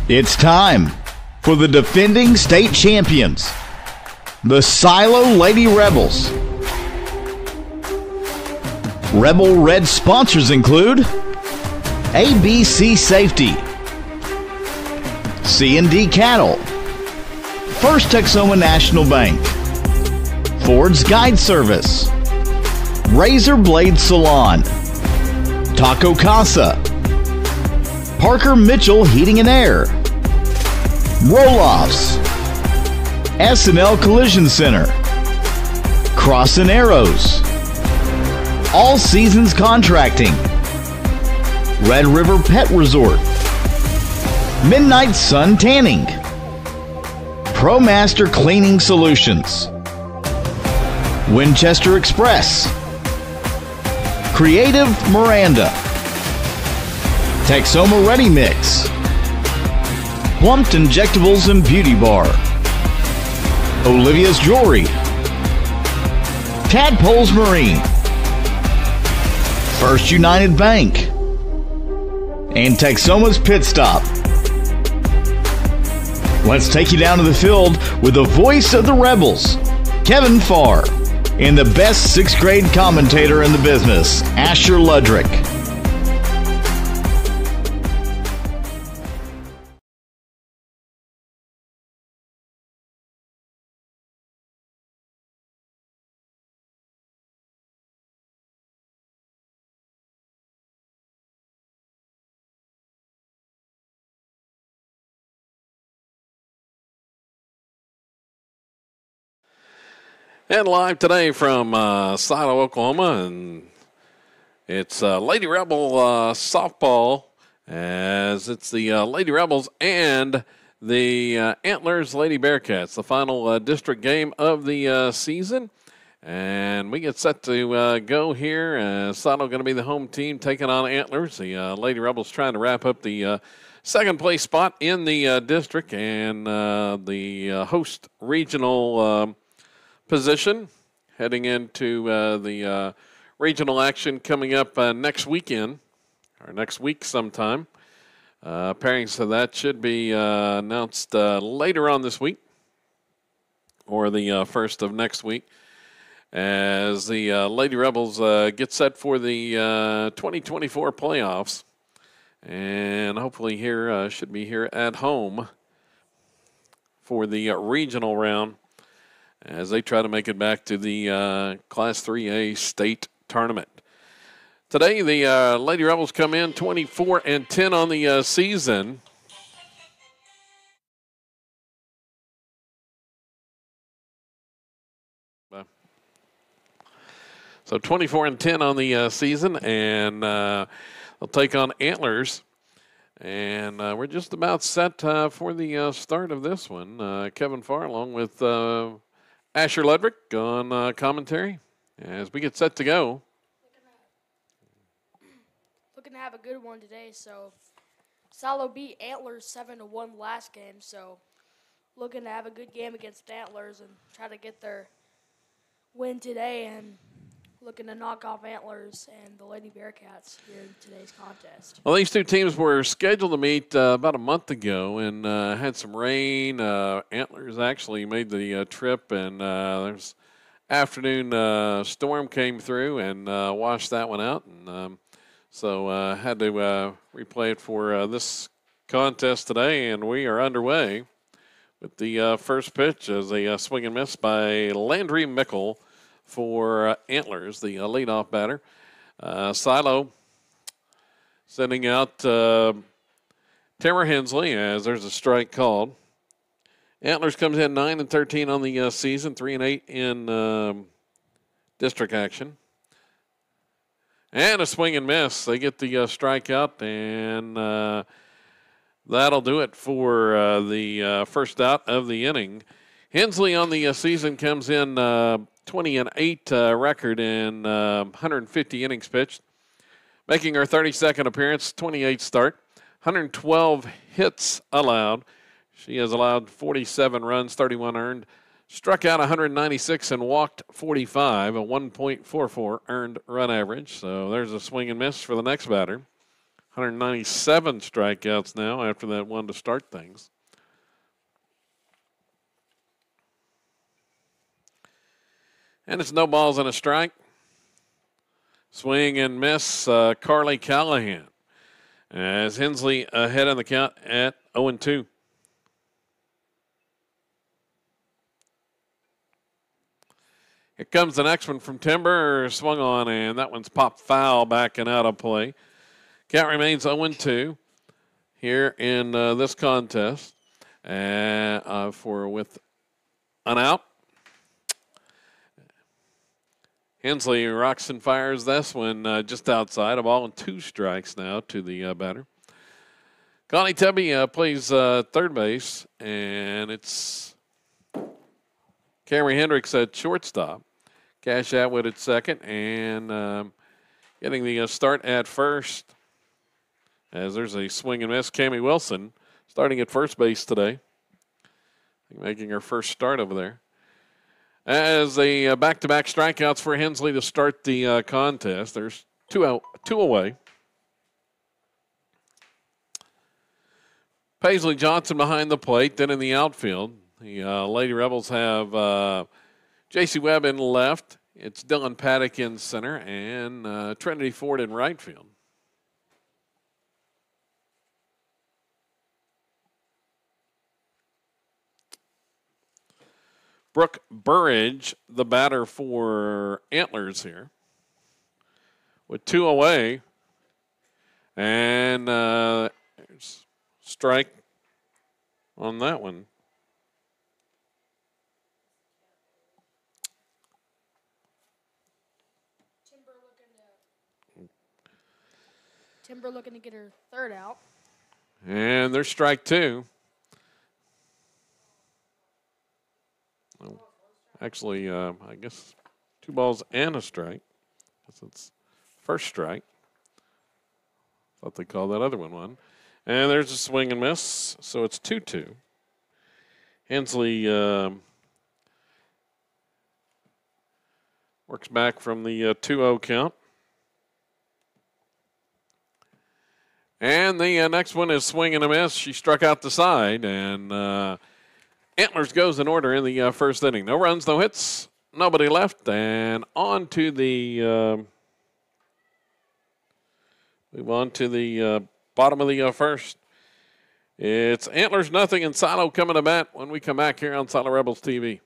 It's time for the defending state champions, the Silo Lady Rebels. Rebel Red sponsors include ABC Safety, C&D Cattle, First Texoma National Bank, Ford's Guide Service, Razor Blade Salon, Taco Casa, Parker Mitchell Heating and Air, Roll-Offs, S&L Collision Center, Cross and Arrows, All Seasons Contracting, Red River Pet Resort, Midnight Sun Tanning, ProMaster Cleaning Solutions, Winchester Express, Creative Miranda, Texoma Ready Mix, Plumped Injectables and Beauty Bar, Olivia's Jewelry, Tadpoles Marine, First United Bank, and Texoma's Pit Stop. Let's take you down to the field with the voice of the Rebels, Kevin Farr, and the best sixth grade commentator in the business, Asher Ludrick. And live today from Silo, Oklahoma, and it's Lady Rebel softball, as it's the Lady Rebels and the Antlers Lady Bearcats, the final district game of the season. And we get set to go here. Silo going to be the home team taking on Antlers. The Lady Rebels trying to wrap up the second place spot in the district, and the host regional position heading into the regional action coming up next weekend, or next week sometime. Pairings of that should be announced later on this week, or the first of next week, as the Lady Rebels get set for the 2024 playoffs, and hopefully here should be here at home for the regional round, as they try to make it back to the Class 3A state tournament. Today, the Lady Rebels come in 24-10 on the season. So 24-10 on the season, and they'll take on Antlers. And we're just about set for the start of this one. Kevin Farr along with Asher Ludrick on commentary as we get set to go. Looking to have a good one today. So Silo beat Antlers 7-1 last game. So looking to have a good game against Antlers and try to get their win today, and looking to knock off Antlers and the Lady Bearcats here in today's contest. Well, these two teams were scheduled to meet about a month ago, and had some rain. Antlers actually made the trip, and there's afternoon storm came through and washed that one out, and so had to replay it for this contest today, and we are underway with the first pitch as a swing and miss by Landry Mickle for Antlers, the leadoff batter. Silo sending out Tamara Hensley as there's a strike called. Antlers comes in 9-13 on the season, 3-8 in district action. And a swing and miss. They get the strikeout, and that'll do it for the first out of the inning. Hensley on the season comes in 20-8 record in 150 innings pitched, making her 32nd appearance, 28 start, 112 hits allowed. She has allowed 47 runs, 31 earned, struck out 196 and walked 45, a 1.44 earned run average. So there's a swing and miss for the next batter. 197 strikeouts now after that one to start things. And it's no balls and a strike. Swing and miss, Carly Callahan. As Hensley ahead on the count at 0-2. Here comes the next one from Timber. Swung on, and that one's popped foul back and out of play. Count remains 0-2 here in this contest with an out. Hensley rocks and fires this one just outside. A ball and 2 strikes now to the batter. Connie Tubby plays third base, and it's Camry Hendricks at shortstop. Cash Atwood at second, and getting the start at first. As there's a swing and miss. Cammie Wilson starting at first base today. Making her first start over there. As a back-to-back strikeouts for Hensley to start the contest. There's two away. Paisley Johnson behind the plate. Then in the outfield, the Lady Rebels have J.C. Webb in left. It's Dylan Paddock in center, and Trinity Ford in right field. Brooke Burridge, the batter for Antlers here, with 2 away. And there's strike on that one. Timber looking to get her third out. And there's strike 2. Actually, I guess 2 balls and a strike. It's first strike. Thought they called that other one. And there's a swing and miss, so it's 2-2. Hensley works back from the 2-0 count. And the next one is swing and a miss. She struck out the side, and Antlers goes in order in the first inning. No runs, no hits, nobody left, and on to the move on to the bottom of the first. It's Antlers nothing and Silo coming to bat when we come back here on Silo Rebels TV.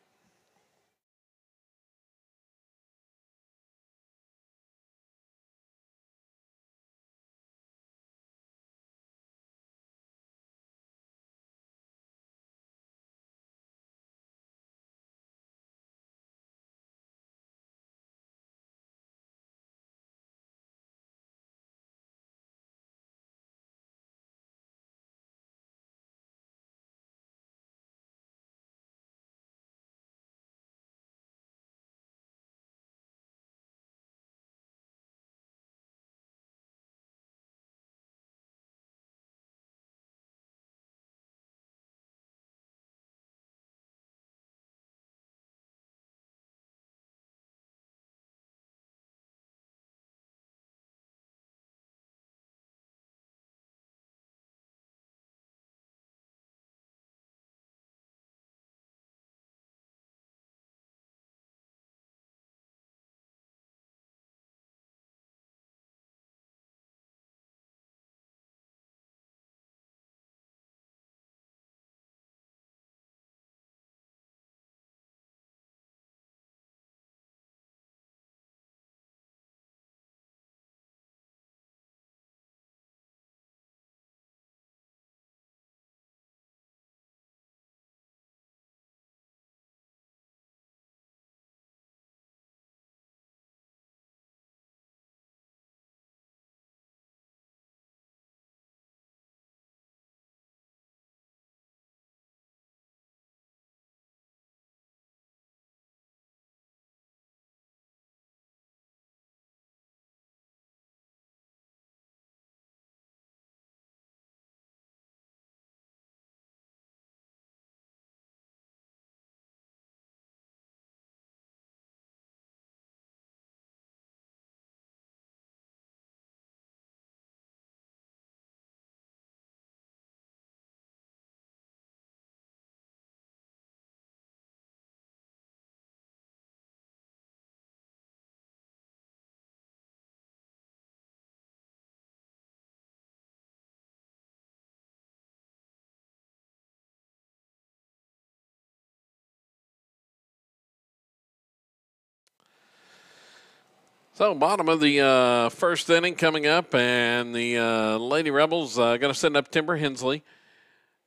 So, bottom of the first inning coming up, and the Lady Rebels going to send up Timber Hensley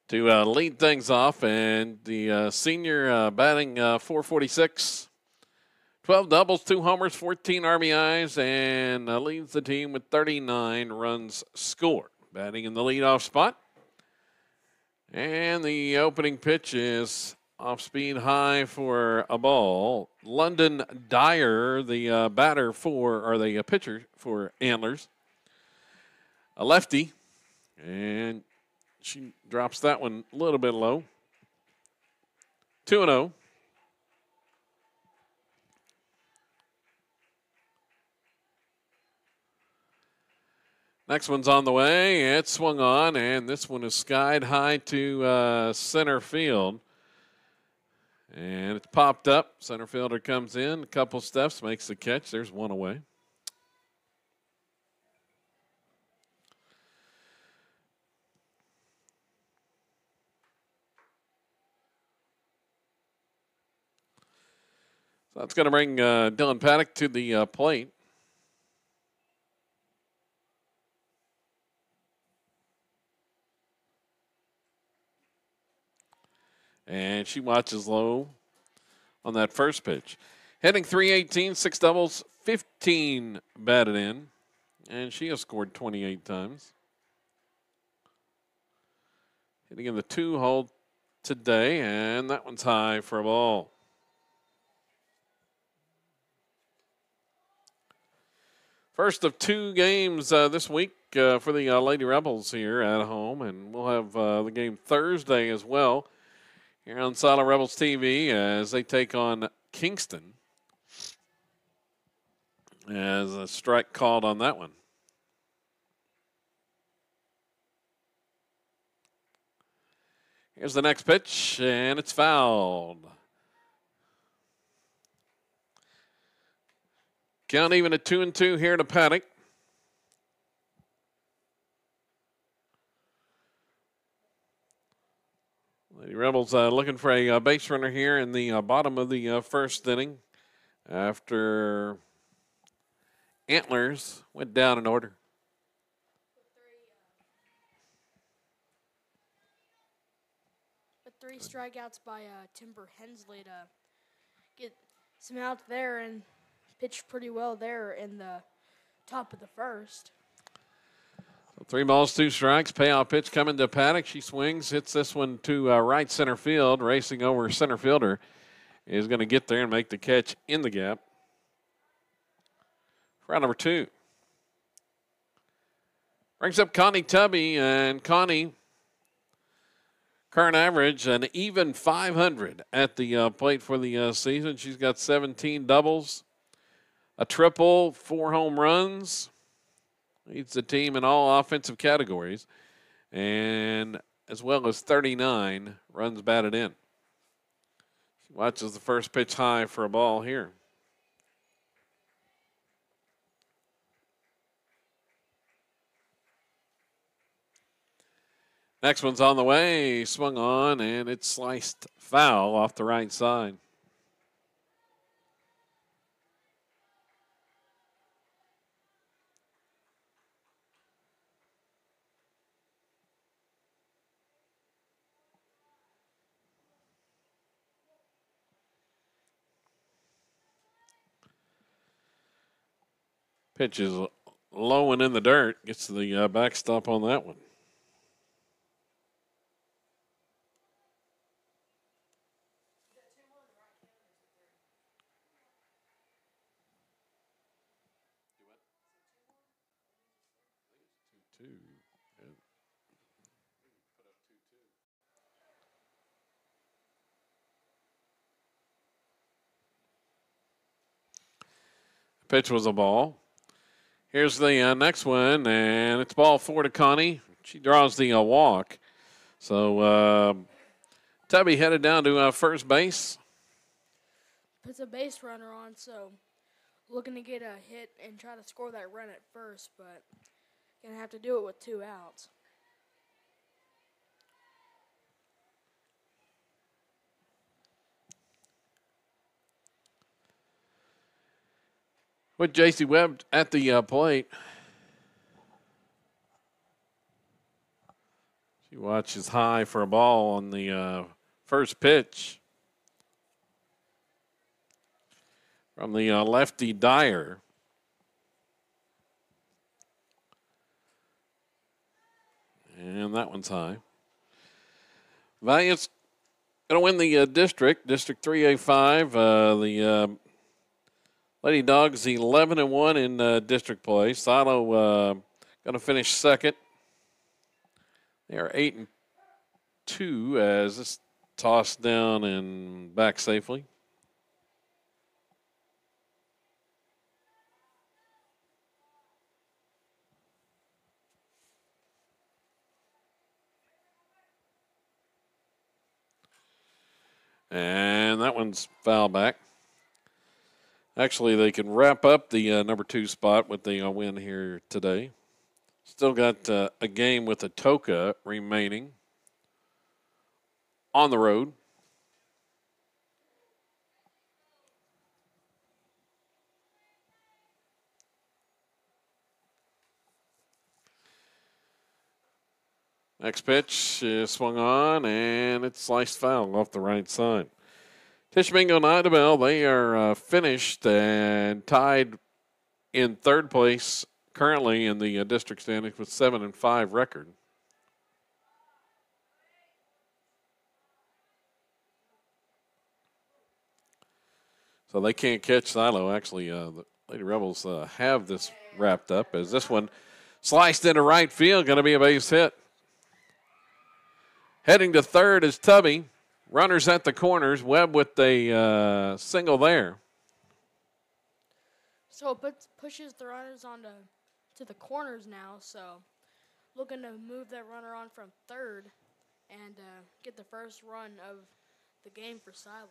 to lead things off. And the senior batting .446, 12 doubles, 2 homers, 14 RBIs, and leads the team with 39 runs scored. Batting in the leadoff spot. And the opening pitch is off speed high for a ball. London Dyer, the pitcher for Antlers. A lefty. And she drops that one a little bit low. 2-0. Next one's on the way. It swung on, and this one is skied high to center field. And it's popped up. Center fielder comes in, a couple steps, makes the catch. There's one away. So that's going to bring Dylan Paddock to the plate. And she watches low on that first pitch. Hitting .318, 6 doubles, 15 batted in. And she has scored 28 times. Hitting in the 2-hole today, and that one's high for a ball. First of 2 games this week for the Lady Rebels here at home, and we'll have the game Thursday as well here on Saddle Rebels TV as they take on Kingston. As a strike called on that one. Here's the next pitch, and it's fouled. Count even at 2-2 here to Paddock. Lady Rebels looking for a base runner here in the bottom of the first inning after Antlers went down in order. With 3 strikeouts by Timber Hensley to get some outs there and pitched pretty well there in the top of the first. 3 balls, 2 strikes. Payoff pitch coming to Paddock. She swings, hits this one to right center field. Racing over center fielder is going to get there and make the catch in the gap. Round number 2. Brings up Connie Tubby, and Connie, current average, an even .500 at the plate for the season. She's got 17 doubles, a triple, 4 home runs. Leads the team in all offensive categories, and as well as 39 runs batted in. She watches the first pitch high for a ball here. Next one's on the way, swung on, and it's sliced foul off the right side. Pitch is low and in the dirt. Gets the backstop on that one. Pitch was a ball. Here's the next one, and it's ball 4 to Connie. She draws the walk. So Tubby headed down to first base. Puts a base runner on, so looking to get a hit and try to score that run at first, but going to have to do it with 2 outs. with J.C. Webb at the plate. She watches high for a ball on the first pitch from the lefty Dyer. And that one's high. Valiant's going to win the District 3A5. The Lady Dogs 11-1 in district play. Silo going to finish second. They are 8-2 as this tossed down and back safely. And that one's foul back. Actually, they can wrap up the number 2 spot with the win here today. Still got a game with Atoka remaining on the road. Next pitch is swung on, and it's sliced foul off the right side. Tishomingo and Idabel, they are finished and tied in third place currently in the district standings with 7-5 record. So they can't catch Silo. Actually, the Lady Rebels have this wrapped up as this one sliced into right field, going to be a base hit. Heading to third is Tubby. Runners at the corners. Webb with a single there. So it pushes the runners to the corners now. So looking to move that runner on from third and get the first run of the game for Silo.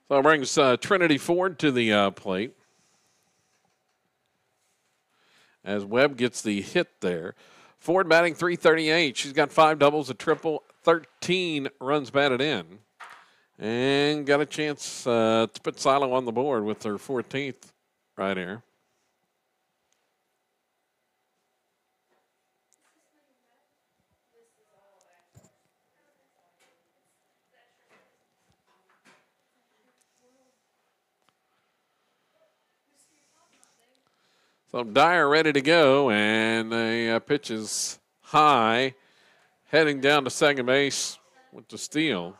So it brings Trinity Ford to the plate. As Webb gets the hit there. Ford batting .338. She's got 5 doubles, a triple, 13 runs batted in. And got a chance to put Silo on the board with her 14th right here. So Dyer ready to go, and the pitch is high, heading down to second base with the steal.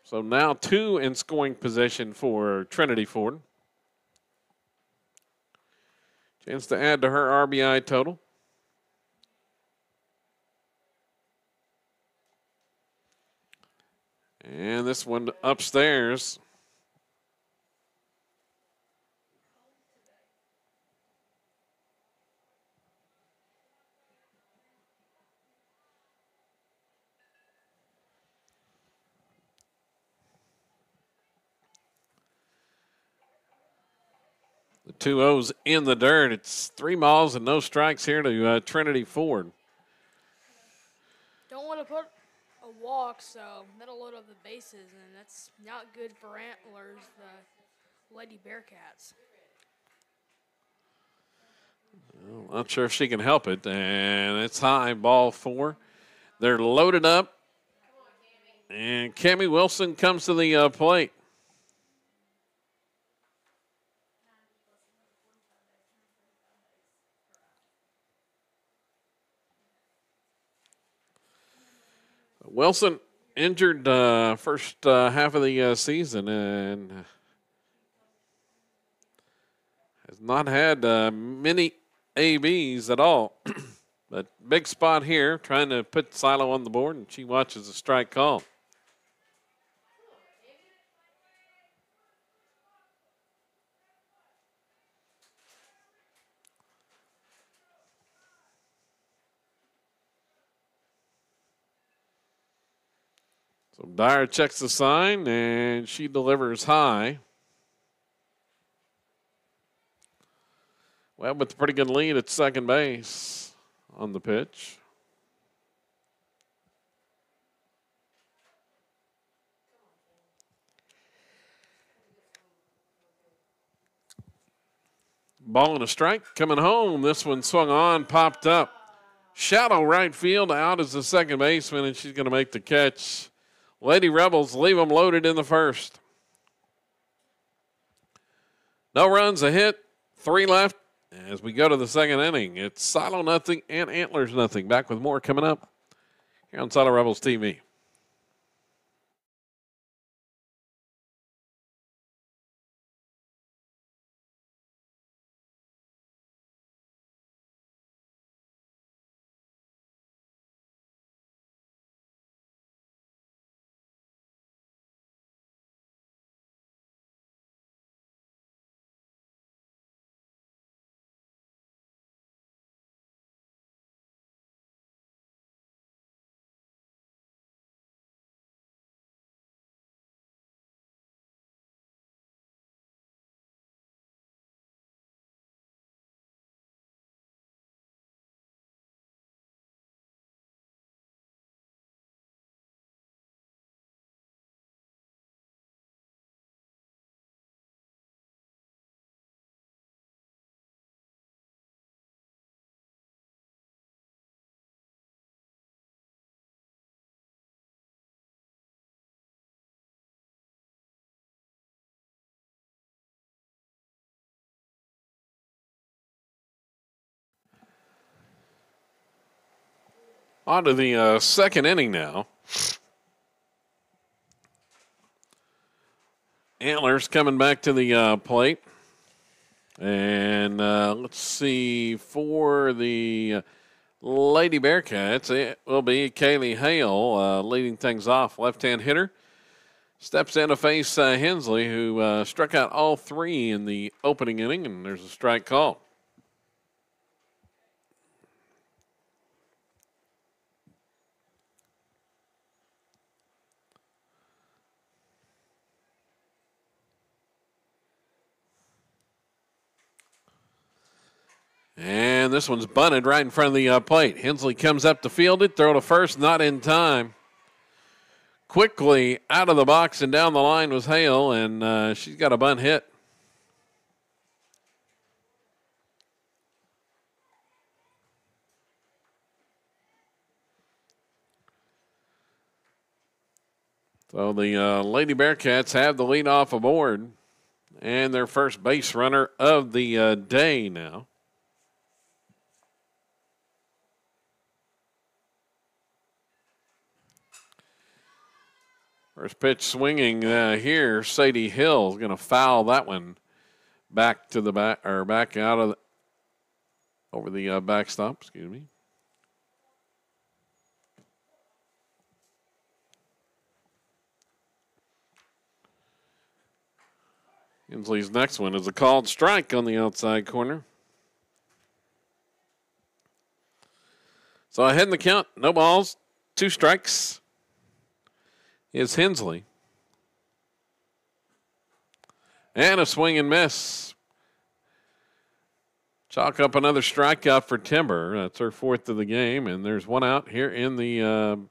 So now 2 in scoring position for Trinity Ford. Chance to add to her RBI total. And this one upstairs. The 2-0's in the dirt. It's 3 balls and no strikes here to Trinity Ford. Don't want to put a walk, so that'll load up the bases, and that's not good for Antlers, the Lady Bearcats. Well, not sure if she can help it, and it's high, ball 4. They're loaded up, and Cammie Wilson comes to the plate. Wilson injured first half of the season and has not had many ABs at all. But big spot here, trying to put Silo on the board, and she watches the strike call. So Dyer checks the sign, and she delivers high. Well, with a pretty good lead at second base on the pitch. Ball and a strike coming home. This one swung on, popped up. Shallow right field. Out is the second baseman, and she's going to make the catch. Lady Rebels leave them loaded in the first. No runs, a hit, 3 left. As we go to the second inning, it's Silo nothing and Antlers nothing. Back with more coming up here on Silo Rebels TV. On to the second inning now. Antlers coming back to the plate. And let's see, for the Lady Bearcats, it will be Kaylee Hale leading things off. Left-hand hitter. Steps in to face Hensley, who struck out all 3 in the opening inning, and there's a strike call. And this one's bunted right in front of the plate. Hensley comes up to field it, throw to first, not in time. Quickly out of the box and down the line was Hale, and she's got a bunt hit. So the Lady Bearcats have the leadoff aboard, and their first base runner of the day now. First pitch swinging here. Sadie Hill is going to foul that one back to the back, or back out of over the backstop. Excuse me. Hensley's next one is a called strike on the outside corner. So ahead in the count, no balls, 2 strikes. Is Hensley. And a swing and miss. Chalk up another strikeout for Timber. That's her 4th of the game, and there's 1 out here in the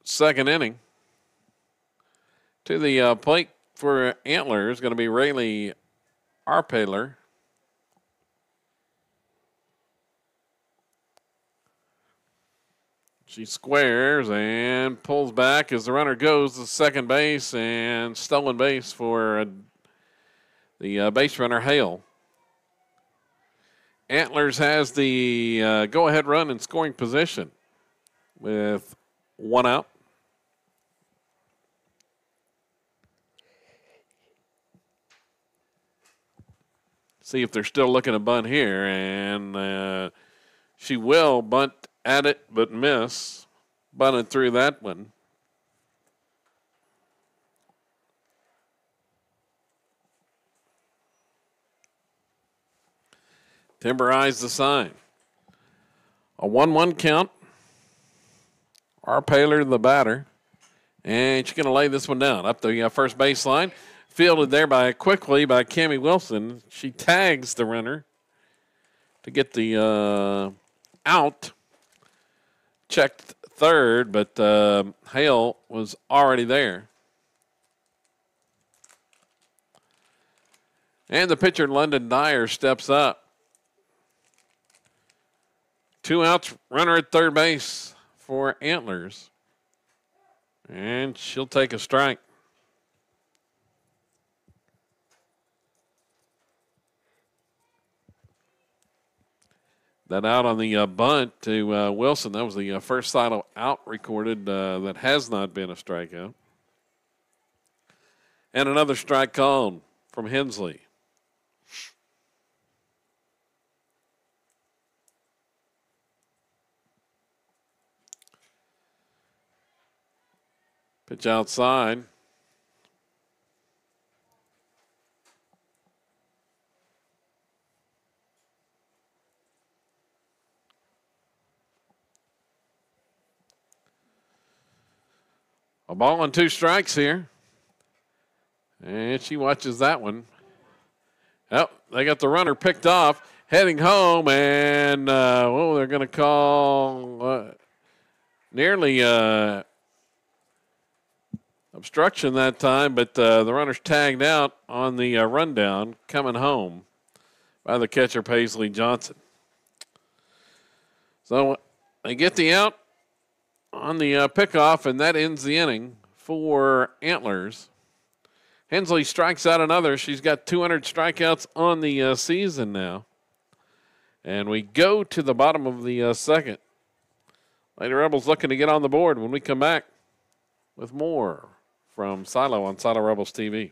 second inning. To the plate for Antlers is going to be Rayleigh Arpaler. She squares and pulls back as the runner goes to second base, and stolen base for the base runner, Hale. Antlers has the go-ahead run in scoring position with 1 out. See if they're still looking to bunt here, and she will bunt at it, but miss. Bunted through that one. Timber eyes the sign. A 1-1 count. Arpaler, the batter. And she's going to lay this one down up the first baseline. Fielded there quickly by Cammie Wilson. She tags the runner to get the out. Checked third, but Hale was already there. And the pitcher, London Dyer, steps up. 2 outs, runner at third base for Antlers. And she'll take a strike. That out on the bunt to Wilson. That was the first side out recorded that has not been a strikeout. And another strike called from Hensley. Pitch outside. A ball and 2 strikes here. And she watches that one. Oh, they got the runner picked off, heading home, and they're going to call nearly obstruction that time, but the runner's tagged out on the rundown coming home by the catcher, Paisley Johnson. So they get the out on the pickoff, and that ends the inning for Antlers. Hensley strikes out another. She's got 200 strikeouts on the season now. And we go to the bottom of the second. Lady Rebels looking to get on the board when we come back with more from Silo on Silo Rebels TV.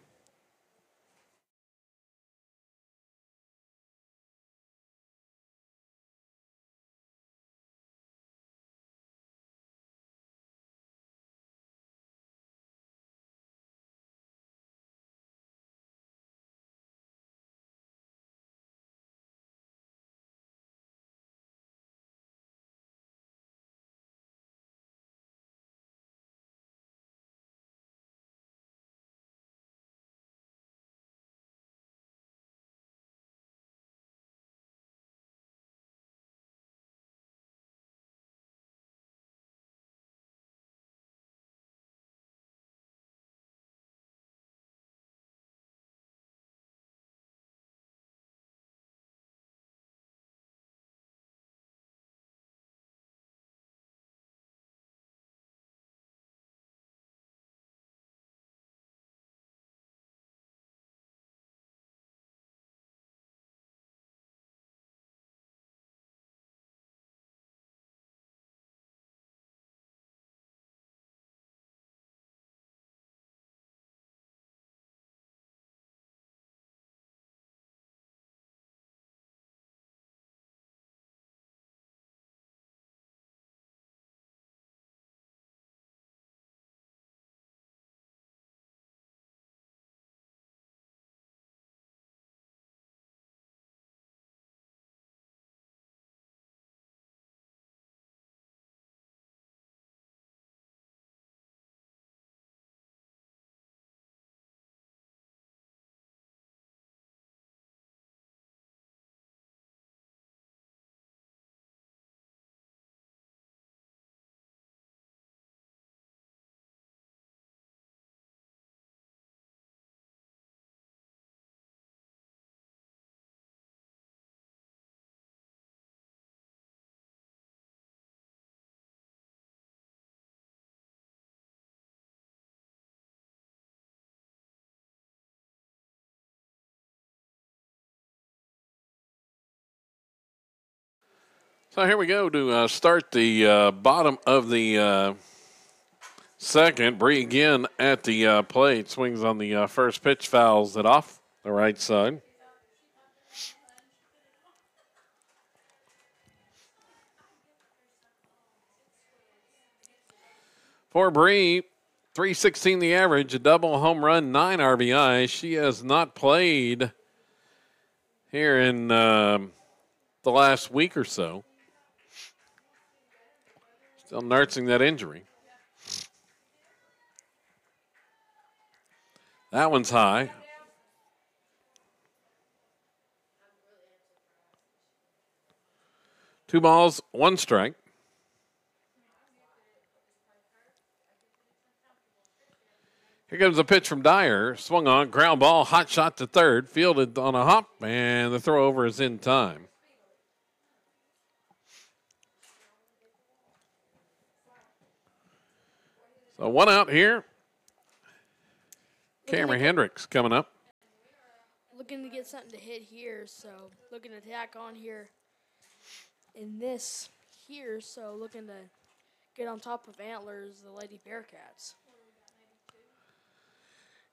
So here we go to start the bottom of the second. Bree again at the plate. Swings on the first pitch, fouls it off the right side. For Bree, 316 the average, a double, home run, 9 RBI. She has not played here in the last week or so. Still nursing that injury. That one's high. Two balls, one strike. Here comes a pitch from Dyer. Swung on, ground ball, hot shot to third. Fielded on a hop, and the throw over is in time. So 1 out here. Cameron Hendricks coming up. Looking to get something to hit here, so looking to tack on here in this here, so looking to get on top of Antlers, the Lady Bearcats.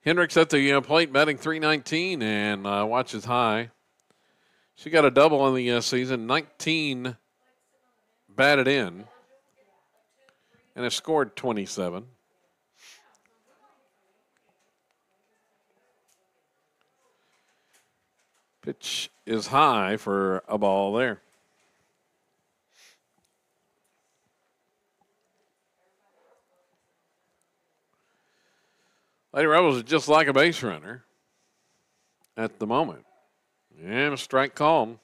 Hendricks at the plate, batting .319 and watches high. She got a double on the season, 19 batted in, and has scored 27. Pitch is high for a ball there. Lady Rebels is just like a base runner at the moment. And a strike called.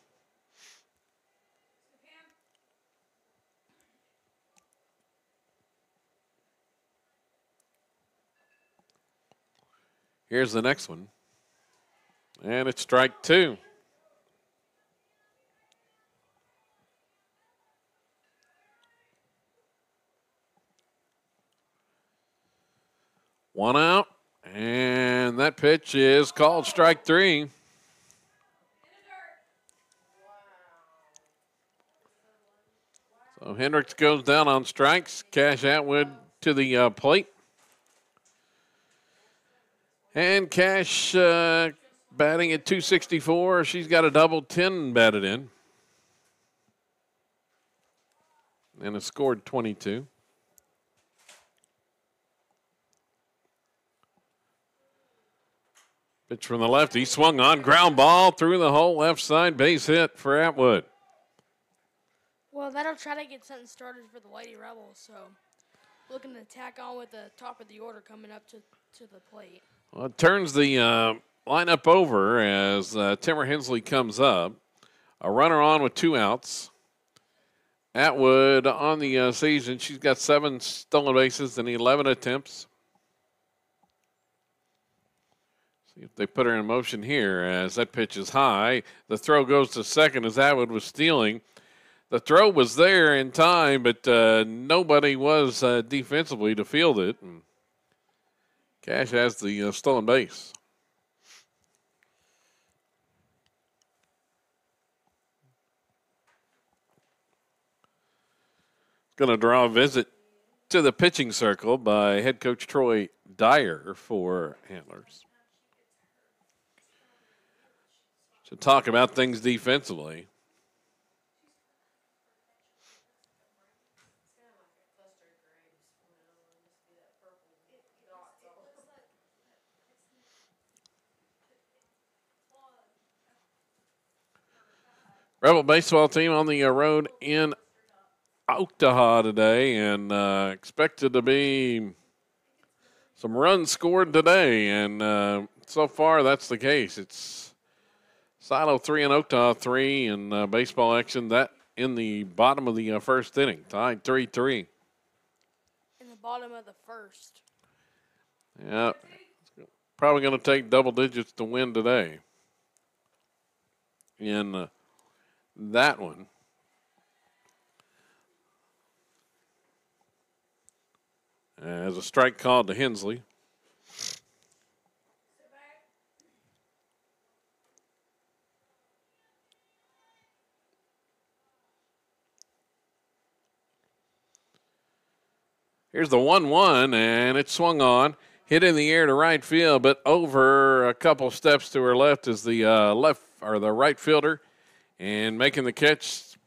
Here's the next one. And it's strike 2. One out, and that pitch is called strike 3. So Hendricks goes down on strikes. Cash Atwood to the plate. And Cash batting at .264. She's got a double, 10 batted in. And has scored 22. Pitch from the left. He swung on, ground ball through the whole left side. Base hit for Atwood. Well, that'll try to get something started for the Lady Rebels, so looking to tack on with the top of the order coming up to the plate. Well, it turns the lineup over as Timmer Hensley comes up. A runner on with 2 outs. Atwood on the season, she's got 7 stolen bases and 11 attempts. See if they put her in motion here as that pitch is high. The throw goes to second as Atwood was stealing. The throw was there in time, but nobody was defensively to field it. And Cash has the stolen base. Going to draw a visit to the pitching circle by head coach Troy Dyer for Antlers. To talk about things defensively. Rebel baseball team on the road in Oaktaha today, and expected to be some runs scored today, and so far that's the case. It's Silo 3 and Oaktaha 3 in baseball action. That in the bottom of the first inning, tied 3-3. In the bottom of the first. Yeah, probably going to take double digits to win today. In that one. As a strike called to Hensley. Here's the 1-1, and it swung on. Hit in the air to right field, but over a couple steps to her left is the the right fielder. And making the catch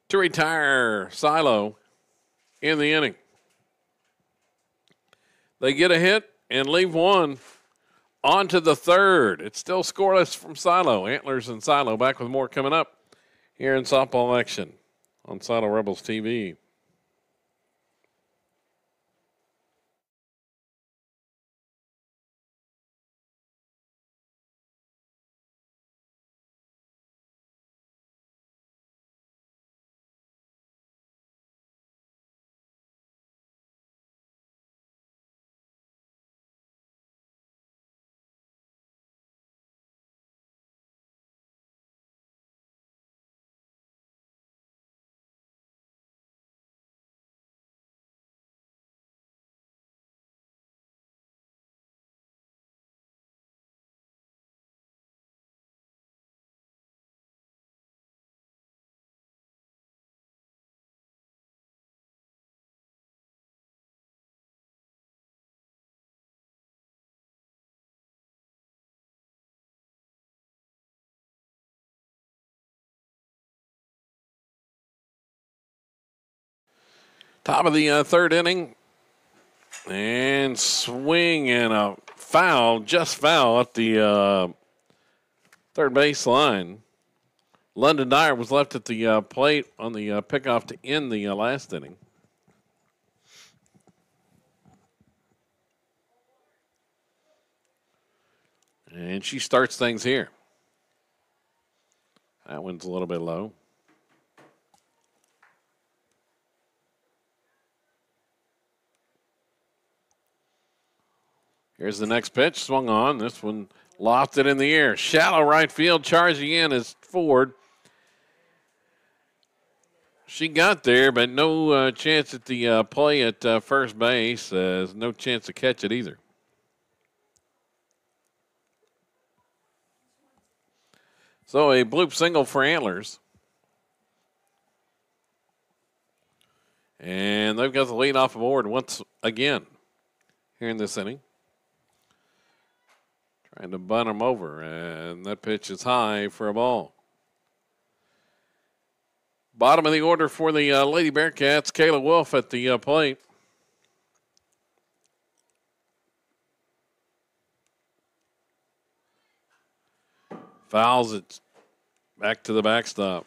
to retire Silo in the inning. They get a hit and leave one on to the third. It's still scoreless from Silo. Antlers and Silo back with more coming up here in softball action on Silo Rebels TV. Top of the third inning. And swing and a foul, just foul at the third base line. London Dyer was left at the plate on the pickoff to end the last inning. And she starts things here. That one's a little bit low. Here's the next pitch, swung on. This one lofted in the air. Shallow right field, charging in is Ford. She got there, but no chance at the play at first base. No chance to catch it either. So a bloop single for Antlers. And they've got the lead off the board once again here in this inning. Trying to bunt them over, and that pitch is high for a ball. Bottom of the order for the Lady Bearcats, Kayla Wolf at the plate. Fouls it back to the backstop.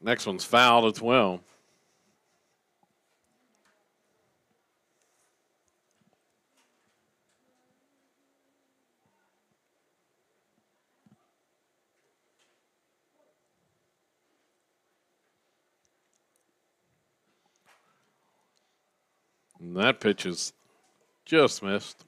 Next one's fouled as well. And that pitch is just missed.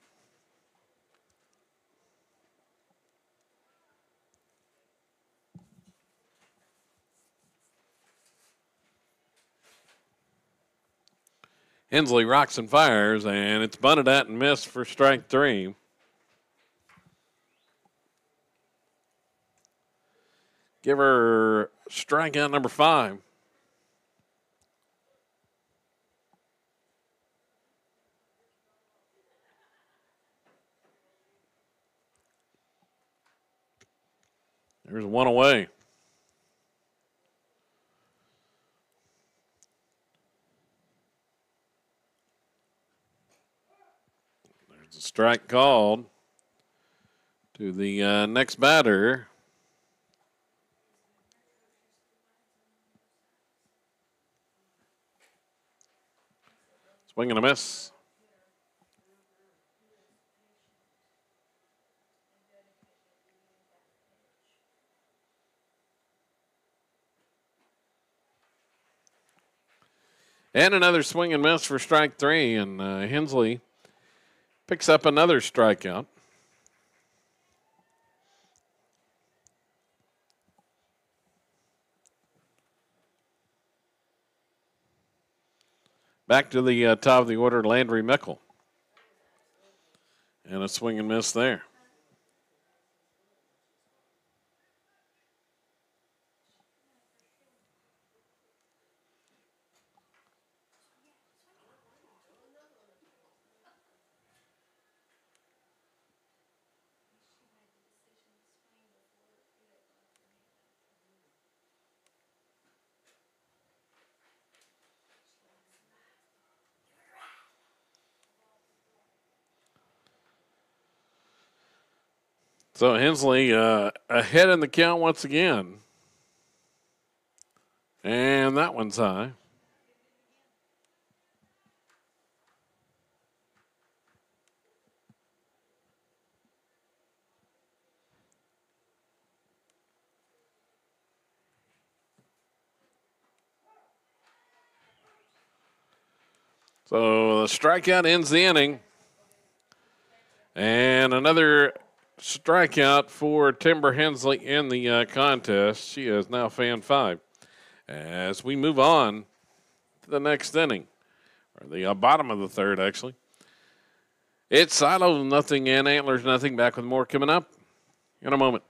Hensley rocks and fires, and it's bunted at and missed for strike three. Give her strikeout number 5. There's one away. There's a strike called to the next batter. Swing and a miss. And another swing and miss for strike 3, and Hensley picks up another strikeout. Back to the top of the order, Landry Mickle. And a swing and miss there. So Hensley ahead in the count once again. And that one's high. So the strikeout ends the inning. And another strikeout for Timber Hensley in the contest. She is now fan 5. As we move on to the next inning, or the bottom of the third, actually. It's Silo nothing and Antlers nothing. Back with more coming up in a moment.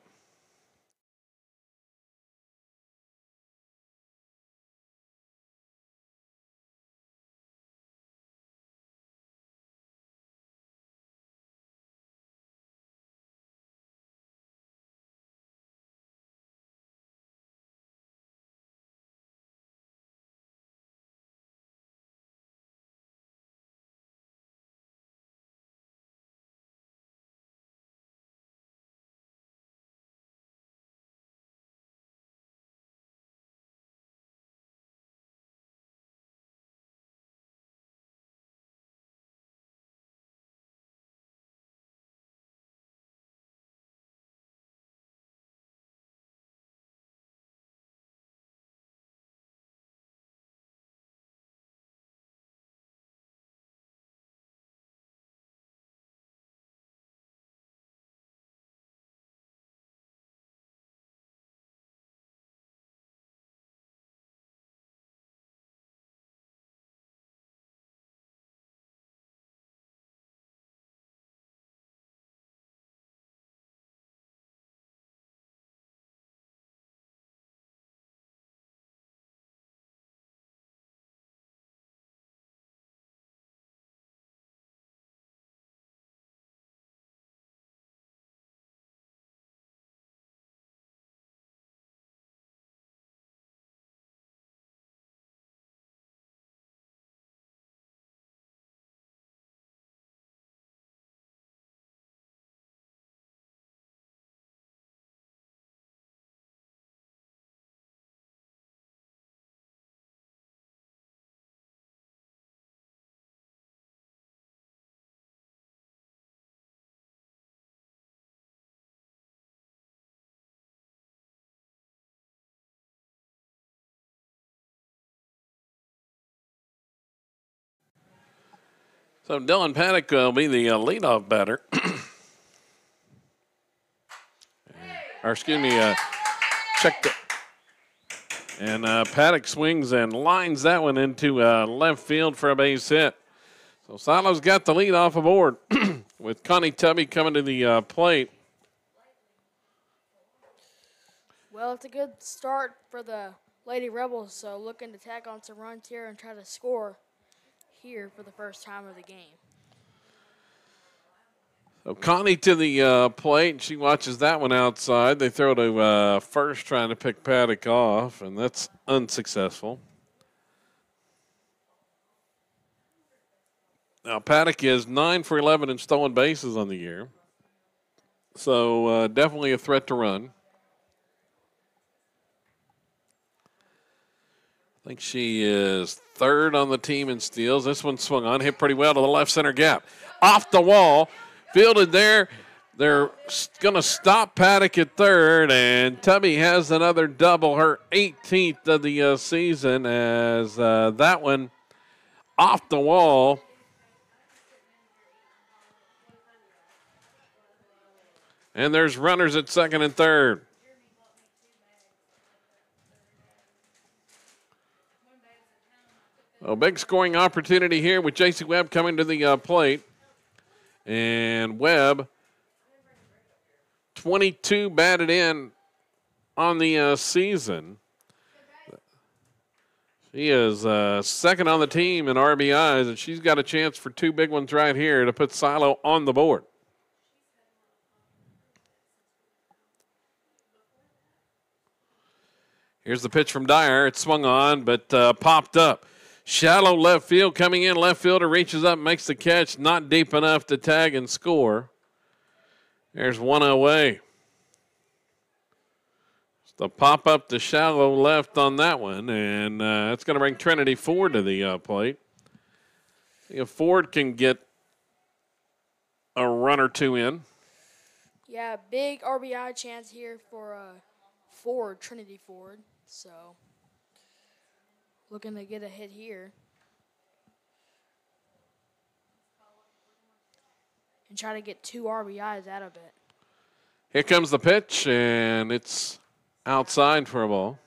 So Dylan Paddock will be the leadoff batter. Or excuse me, check the. And Paddock swings and lines that one into left field for a base hit. So Silo's got the lead off aboard with Connie Tubby coming to the plate. Well, it's a good start for the Lady Rebels, so looking to tack on some runs here and try to score here for the first time of the game. So Connie to the plate. She watches that one outside. They throw to first trying to pick Paddock off, and that's unsuccessful. Now, Paddock is 9 for 11 in stolen bases on the year. So definitely a threat to run. I think she is third on the team in steals. This one swung on, hit pretty well to the left center gap. Off the wall, fielded there. They're going to stop Paddock at third, and Tubby has another double, her 18th of the season, as that one off the wall. And there's runners at second and third. A big scoring opportunity here with J.C. Webb coming to the plate. And Webb, 22 batted in on the season. She is second on the team in RBIs, and she's got a chance for two big ones right here to put Silo on the board. Here's the pitch from Dyer. It swung on, but popped up. Shallow left field coming in. Left fielder reaches up, makes the catch. Not deep enough to tag and score. There's one away. It's the pop up to shallow left on that one, and it's going to bring Trinity Ford to the plate. See if Ford can get a run or two in. Yeah, big RBI chance here for Ford, Trinity Ford. So looking to get a hit here. And try to get 2 RBIs out of it. Here comes the pitch, and it's outside for a ball.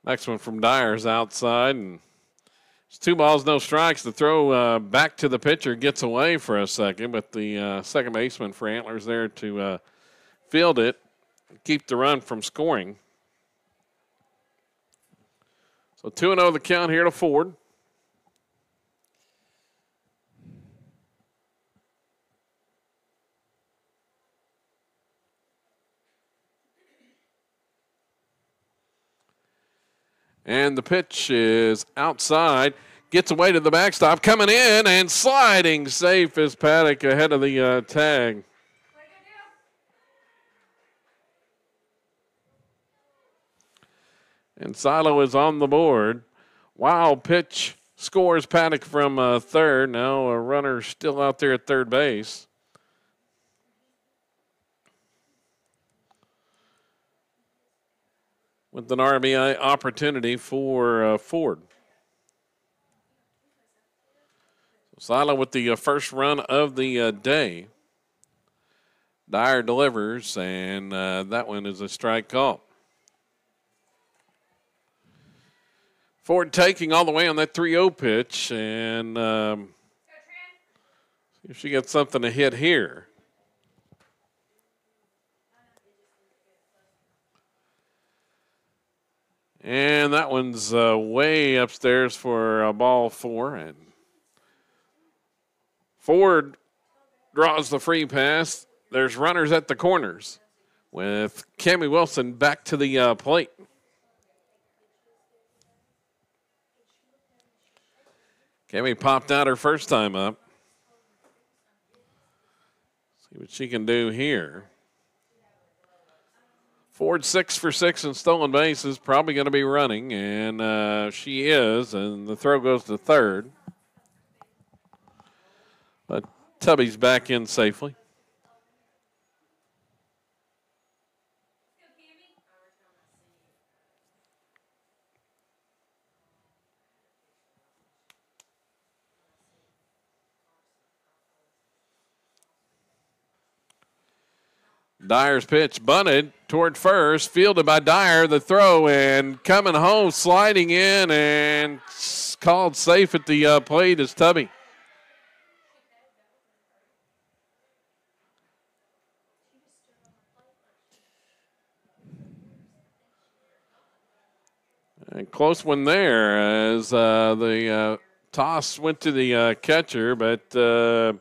Next one from Dyer is outside, and it's 2 balls, no strikes. The throw back to the pitcher gets away for a second, but the second baseman for Antlers there to field it, keep the run from scoring. So 2-0 the count here to Ford. And the pitch is outside. Gets away to the backstop. Coming in and sliding safe is Paddock ahead of the tag. And Silo is on the board. Wild pitch scores Paddock from third. Now a runner still out there at third base. With an RBI opportunity for Ford. Silo with the first run of the day. Dyer delivers, and that one is a strike call. Ford taking all the way on that 3-0 pitch, and see if she gets something to hit here. And that one's way upstairs for ball 4. And Ford draws the free pass. There's runners at the corners with Cammie Wilson back to the plate. Cammie popped out her first time up. See what she can do here. Ford 6 for 6 in stolen bases, probably going to be running, and she is, and the throw goes to third. But Tubby's back in safely. Dyer's pitch bunted toward first, fielded by Dyer. The throw and coming home, sliding in and called safe at the plate is Tubby. And close one there as the toss went to the catcher, but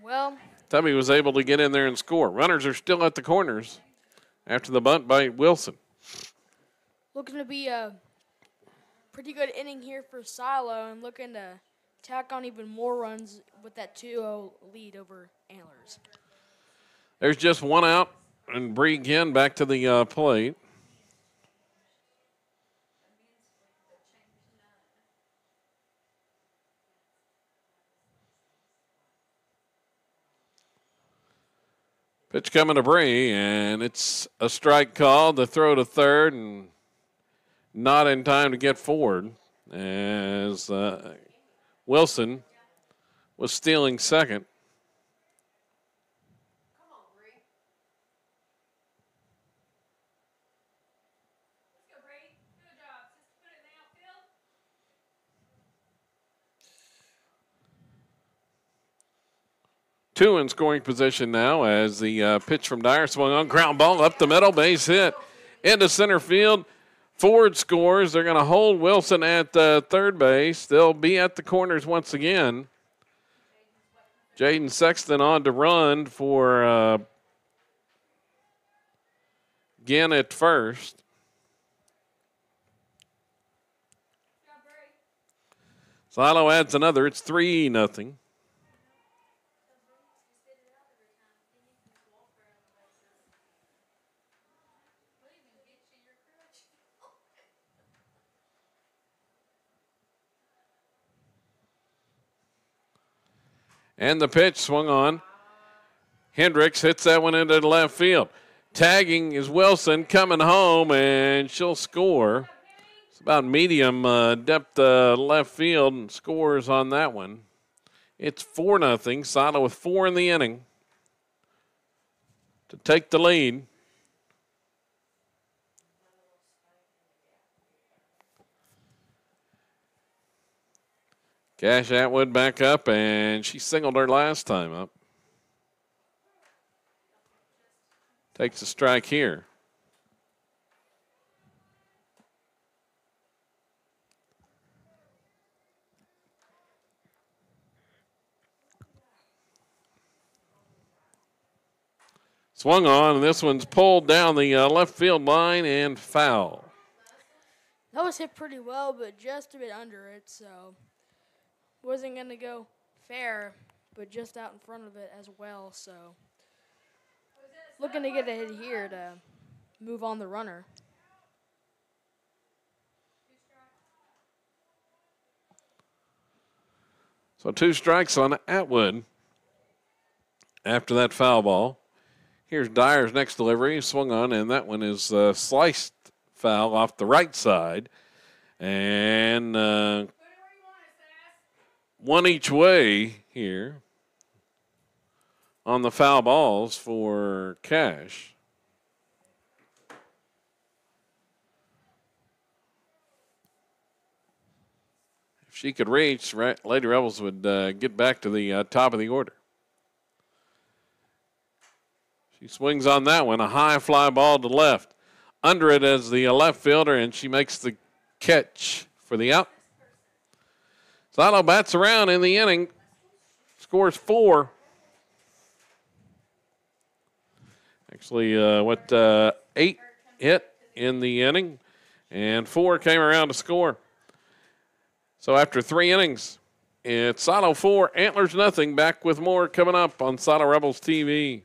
well, Tubby was able to get in there and score. Runners are still at the corners after the bunt by Wilson. looking to be a pretty good inning here for Silo and looking to tack on even more runs with that 2-0 lead over Antlers. There's just one out, and Bree again back to the plate. Pitch coming to Bree, and it's a strike call. The throw to third, and not in time to get forward as Wilson was stealing second. Two in scoring position now as the pitch from Dyer swung on. Ground ball up the middle, base hit into center field. Ford scores. They're going to hold Wilson at third base. They'll be at the corners once again. Jaden Sexton on to run for Ginn at first. Silo adds another. It's 3-0. And the pitch swung on. Hendricks hits that one into the left field. Tagging is Wilson coming home, and she'll score. It's about medium depth left field and scores on that one. It's 4-0. Silo with 4 in the inning to take the lead. Cash Atwood back up, and she singled her last time up. Takes a strike here. Swung on, and this one's pulled down the left field line and foul. That was hit pretty well, but just a bit under it, so wasn't going to go fair, but just out in front of it as well. So looking to get a hit here to move on the runner. So 2 strikes on Atwood after that foul ball. Here's Dyer's next delivery. Swung on, and that one is sliced foul off the right side. And one each way here on the foul balls for Cash. If she could reach, Lady Rebels would get back to the top of the order. She swings on that one, a high fly ball to left. Under it as the left fielder, and she makes the catch for the out. Silo bats around in the inning, scores 4. Actually, 8 hit in the inning, and 4 came around to score. So after 3 innings, it's Silo 4, Antlers nothing. Back with more coming up on Silo Rebels TV.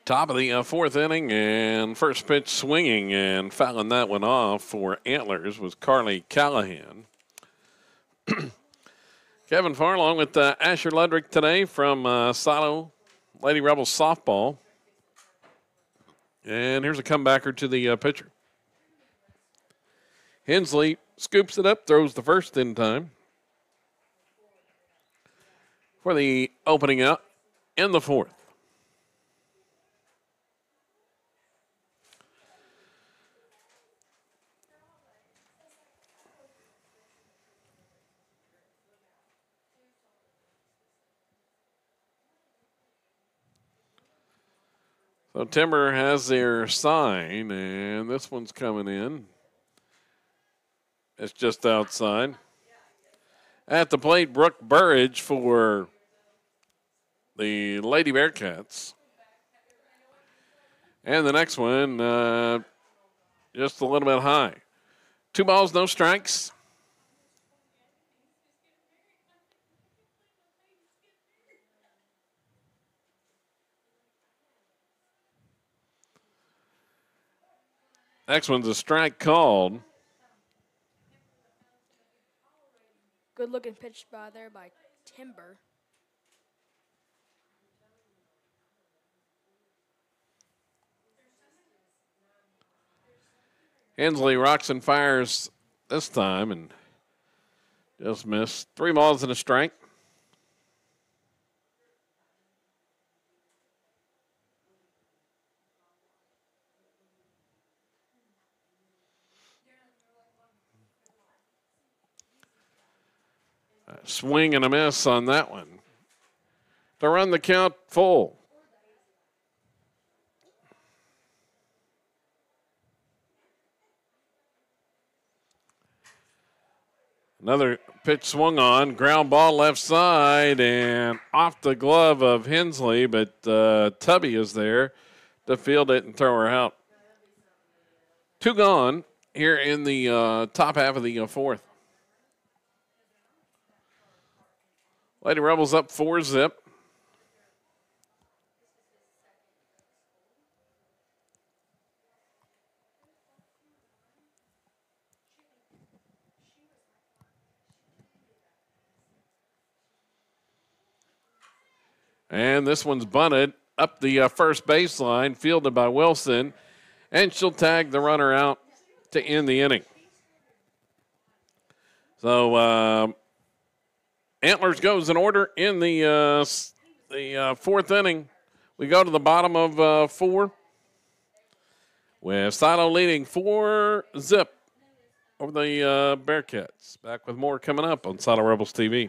Top of the fourth inning, and first pitch swinging and fouling that one off for Antlers was Carly Callahan. Kevin Farr along with Asher Ludwig today from Silo Lady Rebels softball. And here's a comebacker to the pitcher. Hensley scoops it up, throws the first in time for the opening out in the fourth. So Timber has their sign, and this one's coming in. It's just outside. At the plate, Brooke Burridge for the Lady Bearcats. And the next one, just a little bit high. 2 balls, no strikes. Next one's a strike called. Good looking pitch by Timber. Hensley rocks and fires this time and just missed. 3 balls and a strike. Swing and a miss on that one to run the count full. Another pitch swung on, ground ball left side and off the glove of Hensley, but Tubby is there to field it and throw her out. 2 gone here in the top half of the fourth. Lady Rebels up 4-0. And this one's bunted up the first baseline, fielded by Wilson, and she'll tag the runner out to end the inning. So Antlers goes in order in the fourth inning. We go to the bottom of 4 with Silo leading 4-0 over the Bearcats. Back with more coming up on Silo Rebels TV.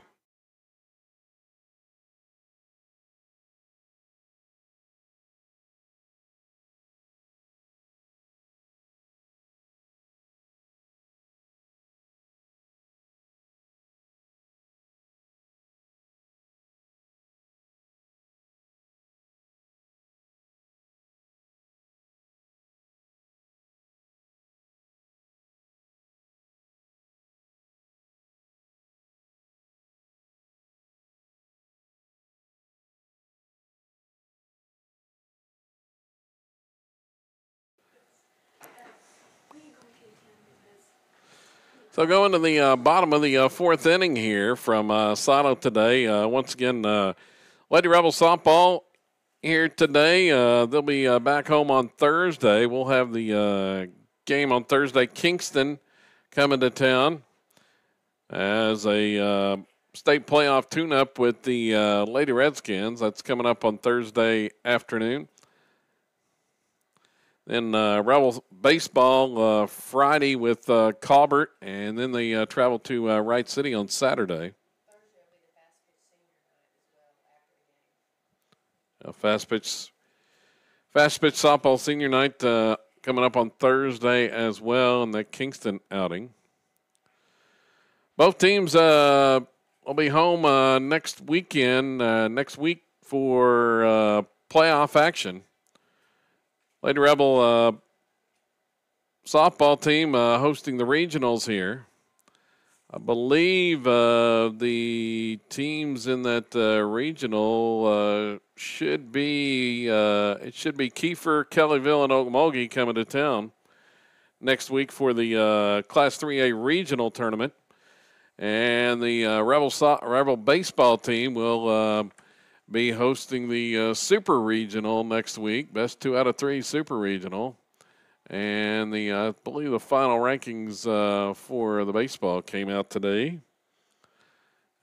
So going to the bottom of the fourth inning here from Silo today. Once again, Lady Rebel softball here today. They'll be back home on Thursday. We'll have the game on Thursday. Kingston coming to town as a state playoff tune-up with the Lady Redskins. That's coming up on Thursday afternoon. Then Rebels baseball Friday with Colbert, and then they travel to Wright City on Saturday. Fastpitch softball senior night coming up on Thursday as well in the Kingston outing. Both teams will be home next week for playoff action. Lady Rebel softball team hosting the regionals here I believe the teams in that regional should be Kiefer, Kellyville, and Okmulgee coming to town next week for the Class 3A regional tournament. And the Rebel baseball team will be hosting the Super Regional next week, best 2 out of 3 Super Regional. And I believe the final rankings for the baseball came out today.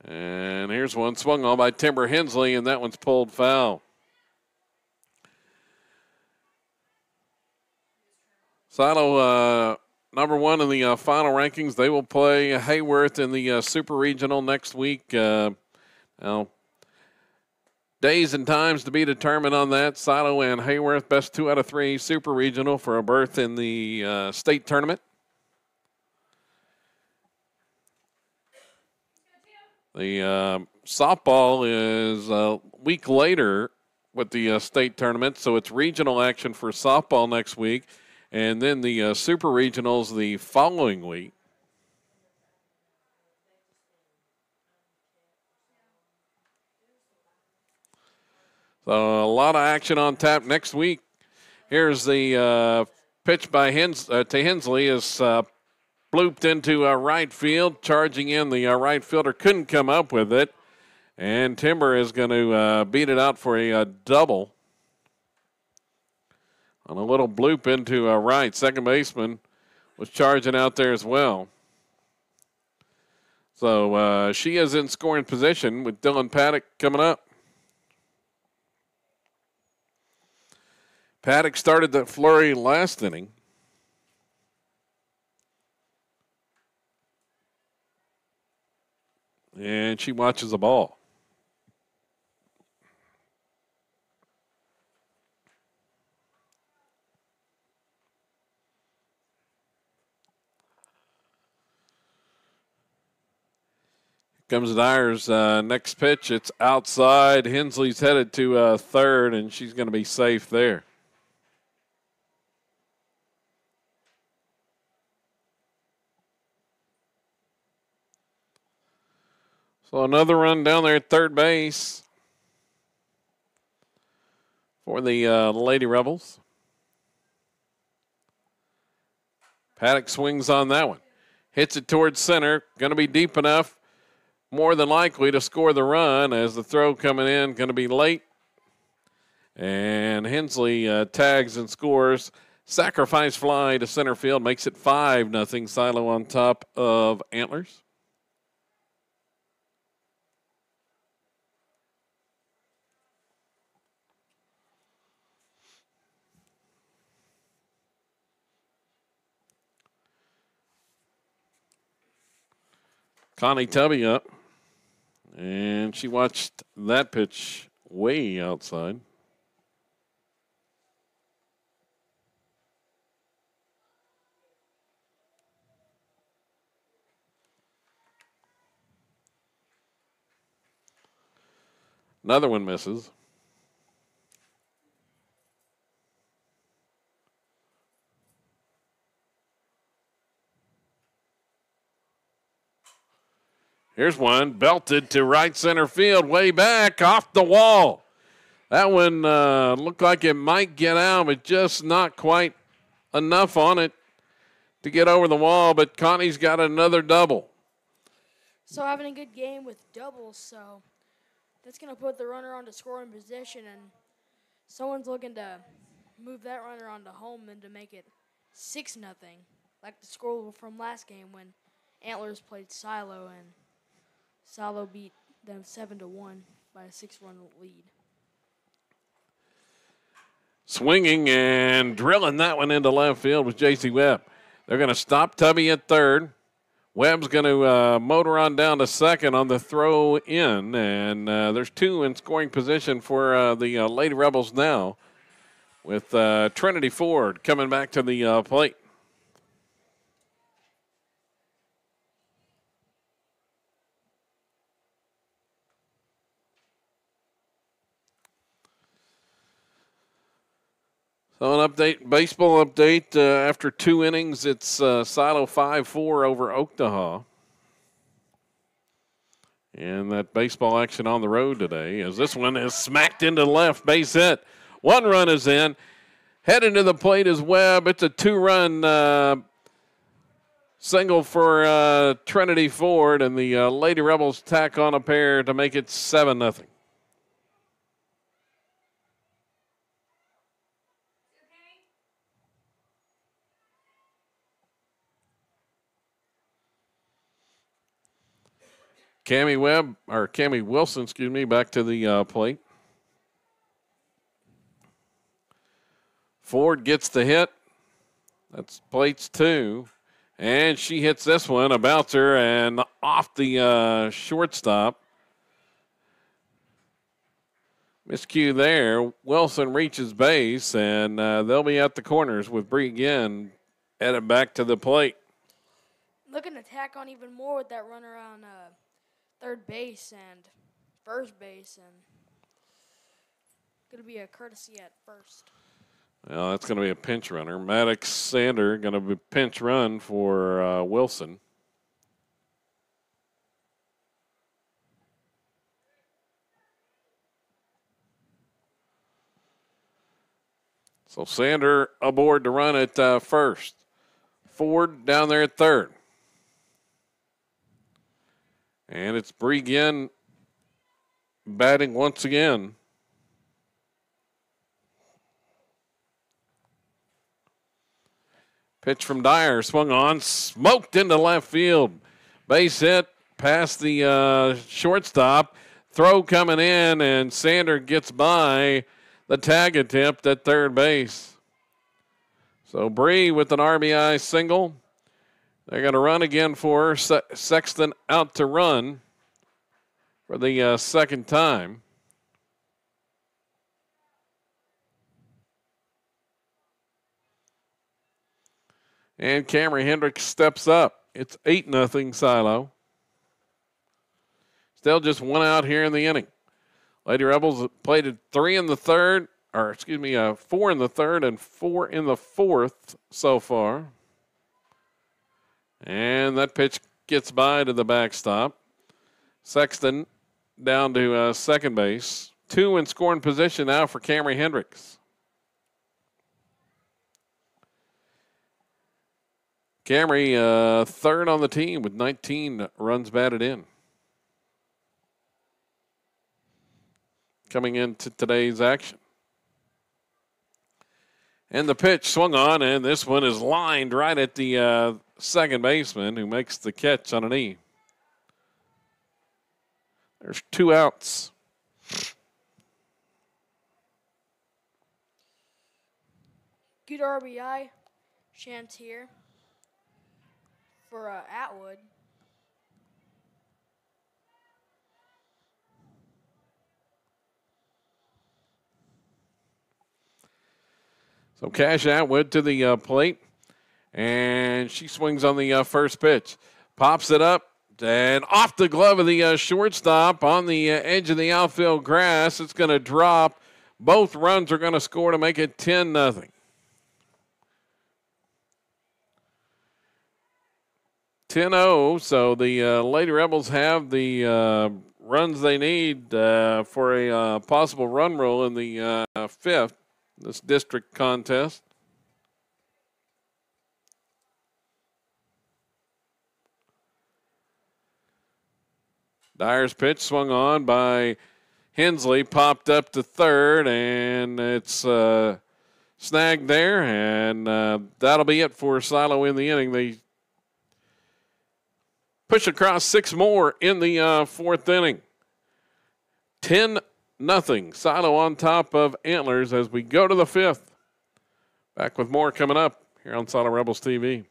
And here's one swung on by Timber Hensley, and that one's pulled foul. Silo, number 1 in the final rankings. They will play Hayworth in the Super Regional next week. Now, days and times to be determined on that. Silo and Hayworth, best 2 out of 3 Super Regional for a berth in the state tournament. The softball is a week later with the state tournament, so it's regional action for softball next week, and then the Super Regionals the following week. So a lot of action on tap next week. Here's the pitch by Hensley is blooped into right field. Charging in, the right fielder couldn't come up with it. And Timber is going to beat it out for a double. On a little bloop into right. Second baseman was charging out there as well. So she is in scoring position with Dylan Paddock coming up. Paddock started that flurry last inning. And she watches the ball. Comes Dyer's next pitch. It's outside. Hensley's headed to third, and she's going to be safe there. So another run down there at third base for the Lady Rebels. Paddock swings on that one. Hits it towards center. Going to be deep enough, more than likely, to score the run as the throw coming in. Going to be late. And Hensley tags and scores. Sacrifice fly to center field. Makes it 5-0. Silo on top of Antlers. Connie Tubby up, and she watched that pitch way outside. Another one misses. Here's one, belted to right center field, way back, off the wall. That one looked like it might get out, but just not quite enough on it to get over the wall, but Connie's got another double. So having a good game with doubles, so that's going to put the runner onto scoring position, and someone's looking to move that runner onto home and to make it 6-0, like the score from last game when Antlers played Silo, and Silo beat them 7-1 by a 6-run lead. Swinging and drilling that one into left field was J.C. Webb. They're going to stop Tubby at third. Webb's going to motor on down to second on the throw in, and there's 2 in scoring position for the Lady Rebels now, with Trinity Ford coming back to the plate. So an update, baseball update. After 2 innings, it's Silo 5-4 over Oaktaha. And that baseball action on the road today, as this one is smacked into left, base hit. One run is in. Heading to the plate is Webb. It's a 2-run single for Trinity Ford, and the Lady Rebels tack on a pair to make it 7-0. Cammie Wilson, back to the plate. Ford gets the hit. That's plates 2. And she hits this one, a bouncer, and off the shortstop. Miscue there. Wilson reaches base, and they'll be at the corners with Bree again headed back to the plate. Looking to tack on even more with that runner on third base and first base, and going to be a courtesy at first. Well, that's going to be a pinch runner. Maddox Sander going to be pinch run for Wilson. So Sander aboard to run at first. Ford down there at third. And it's Bree batting once again. Pitch from Dyer, swung on, smoked into left field. Base hit past the shortstop. Throw coming in, and Sander gets by the tag attempt at third base. So Bree with an RBI single. They're going to run again for her. Sexton out to run for the second time. And Cameron Hendricks steps up. It's 8-0 Silo. Still just one out here in the inning. Lady Rebels played at 4 in the third and 4 in the fourth so far. And that pitch gets by to the backstop. Sexton down to second base. 2 in scoring position now for Cameron Hendricks. Camry, third on the team with 19 runs batted in. Coming into today's action. And the pitch swung on, and this one is lined right at the second baseman, who makes the catch on an E. There's 2 outs. Good RBI chance here for Atwood. So Cash Atwood to the plate, and she swings on the first pitch. Pops it up, and off the glove of the shortstop on the edge of the outfield grass. It's going to drop. Both runs are going to score to make it 10-0. 10-0, so the Lady Rebels have the runs they need for a possible run roll in the fifth, this district contest. Dyer's pitch swung on by Hensley, popped up to third, and it's snagged there, and that'll be it for Silo in the inning. They push across 6 more in the fourth inning. 10-0. Silo on top of Antlers as we go to the fifth. Back with more coming up here on Silo Rebels TV.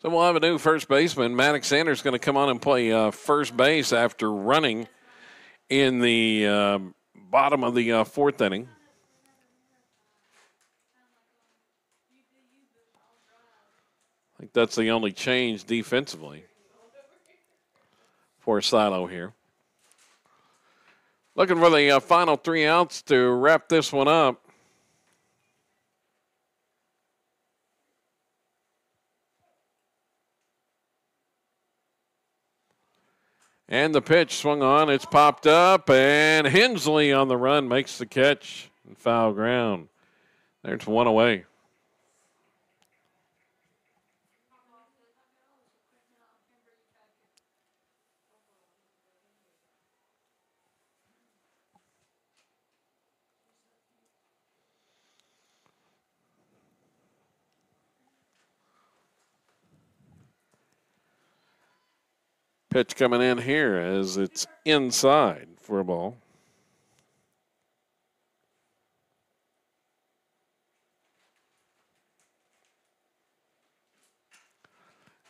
So we'll have a new first baseman. Maddox Sanders going to come on and play first base after running in the bottom of the fourth inning. I think that's the only change defensively for Silo here. Looking for the final 3 outs to wrap this one up. And the pitch swung on. It's popped up, and Hensley on the run makes the catch and foul ground. There's one away. Pitch coming in here as it's inside for a ball.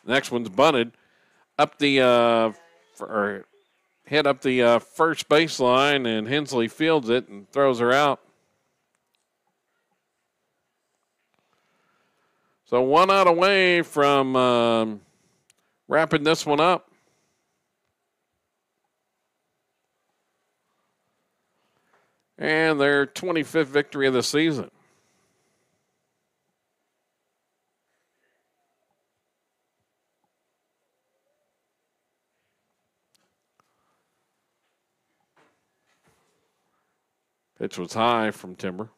Next one's bunted up the hit up the first baseline, and Hensley fields it and throws her out. So 1 out away from wrapping this one up. And their 25th victory of the season. Pitch was high from Timber.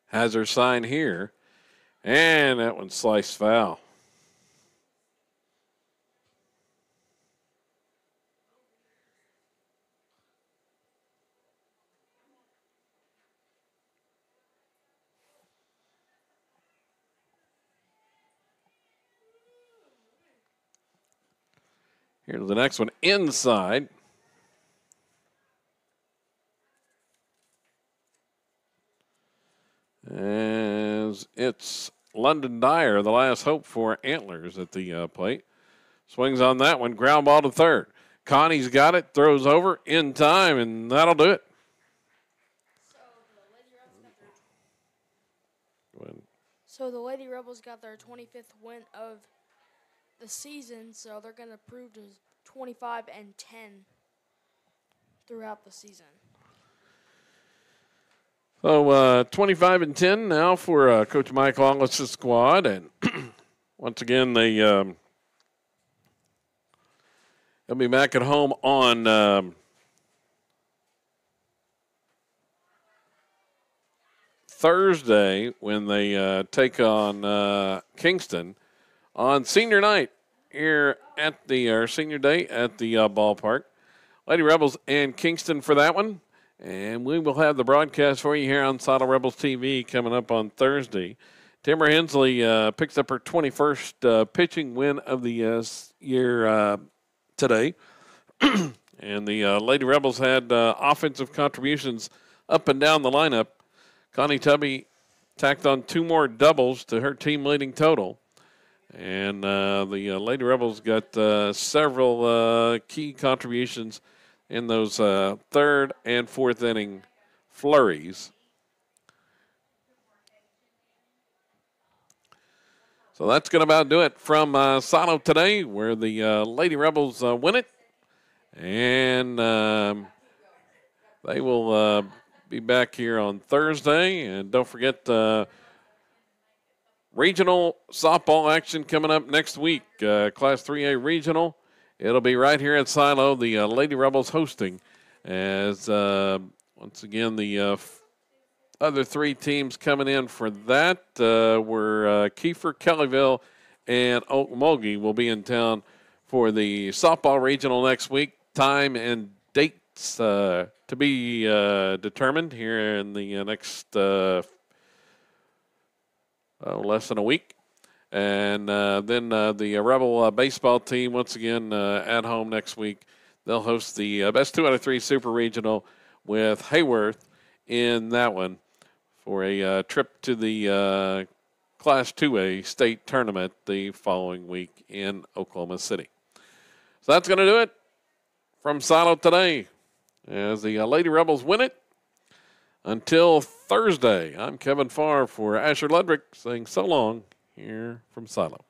Has her sign here, and that one sliced foul. Here's the next one inside. As it's London Dyer, the last hope for Antlers at the plate. Swings on that one, ground ball to third. Connie's got it, throws over in time, and that'll do it. So the Lady Rebels got their 25th win of the season, so they're going to prove to 25-10 throughout the season. So 25-10 now for Coach Mike Longlis' squad, and once again they'll be back at home on Thursday when they take on Kingston on senior night here at the senior day at the ballpark. Lady Rebels and Kingston for that one. And we will have the broadcast for you here on Saddle Rebels TV coming up on Thursday. Timber Hensley picks up her 21st pitching win of the year today. And the Lady Rebels had offensive contributions up and down the lineup. Connie Tubby tacked on 2 more doubles to her team leading total. And the Lady Rebels got several key contributions in those third and fourth inning flurries. So that's going to about do it from Silo today, where the Lady Rebels win it. And they will be back here on Thursday. And don't forget regional softball action coming up next week, Class 3A Regional. It'll be right here at Silo, the Lady Rebels hosting, as once again the other 3 teams coming in for that were Kiefer, Kellyville, and Okmulgee will be in town for the softball regional next week. Time and dates to be determined here in the next less than a week. And then the Rebel baseball team, once again, at home next week. They'll host the best 2 out of 3 Super Regional with Hayworth in that one for a trip to the Class 2A state tournament the following week in Oklahoma City. So that's going to do it from Silo today as the Lady Rebels win it. Until Thursday, I'm Kevin Farr for Asher Ludwig saying so long here from Silo.